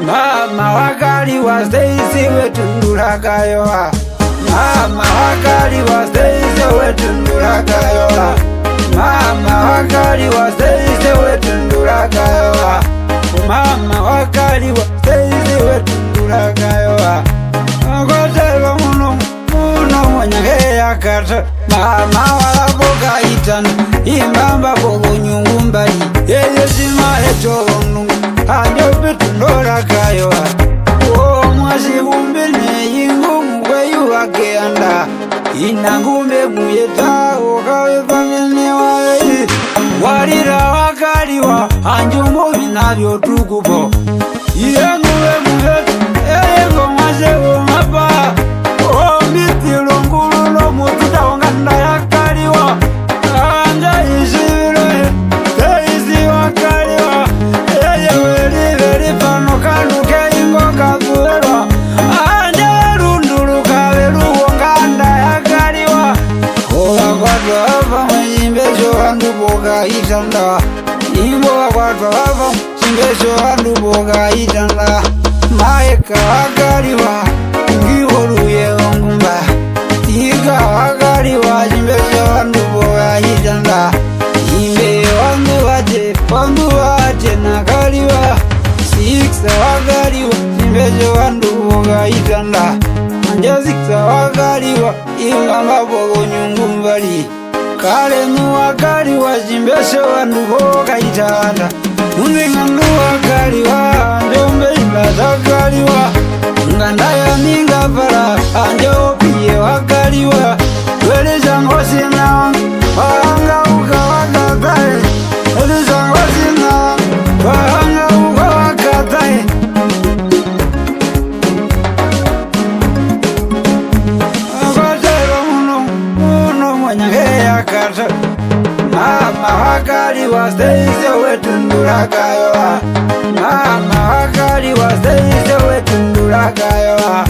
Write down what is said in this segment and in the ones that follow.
Mama wakali wa Stacy wetundula kayoa. Mama wakali wa Stacy wetundula kayoa. Mama wakali wa Stacy wetundula kayoa. Mama wakali wa Stacy wetundula kayoa. Ngotelo muno mwanyageya kata. Mama walaboka itana imbamba bogo nyungu mbali. Yeye sima etolonu anyo betundula kayoa. Mwasi umbene yingu mweyu wakeanda. Inangume muyeta okawe pamene wae. Warira wakaliwa anjumo vinavyo tukupo. Iyenguwe muhetu eyengo mwase umapa. Mitilo ngululo mututa onganda yakaliwa. Anja isivile teisi wakaliwa. Eye weli veli pano kanuke ingo kazuelwa. Anja rundulu kavelu onganda yakaliwa. Ola kwatwa hapa mwenyimbezo handuboka itanda. Imbo kwatwa hapa mwenyimbezo handuboka itanda. Maeka wakaliwa ngiholuye ongumba. Tiga wakaliwa jimbezo handuboka itanda. Imbe wangu wate nakaliwa. Siksa wakaliwa jimbezo handuboka itanda. Anja siksa wakaliwa ingamba bogo nyungu mbali. Kale nuwakaliwa jimbezo handuboka itanda. Unengandu wakaliwa njombe imbazakaliwa. Ngandaya ninga para anjo piye wakaliwa. Wele zangosi na wanga uka wakatae. Wele zangosi na wanga uka wakatae. Ngotelo muno mwanyageya kata. Mama wakali wa Stacy wetundula kayoa. Mama wakali wa Stacy wetundula kayoa.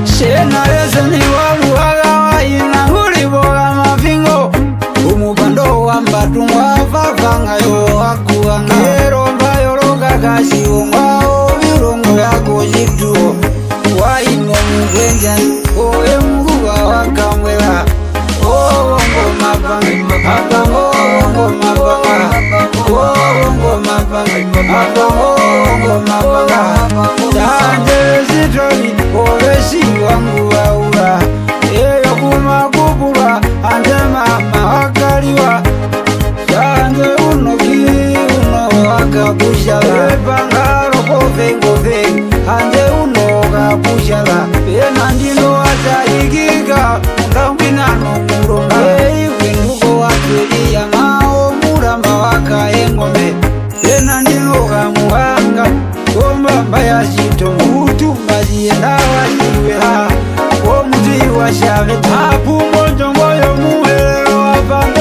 Shena leseni waluwaga wa inanguli boga mafingo. Umupando wa mbatungwa fafanga yo wakuwa ngero mbayo loka kashi ungwao virongo yako jituo. Wa ino mwenja oe mguwa wakamwela. Wongo mapanga apango wongo mapanga. Wongo mapanga apango wongo mapanga. Tande zitoni oweshi wangu waura. Eyo kumakupulwa ande mama wakaliwa. Tande unoki uno wakabushala. Epangaro kofe ande uno wakabushala. Pena ndino atayikika ngambina nomuronga. Winduko watweliya mao muramba wakaengome. Pena ndino kamuhanga kombamba ya chito mutu majienda wajiwela. Omuti wa shave tapu mojo moyo muhelo wapanga.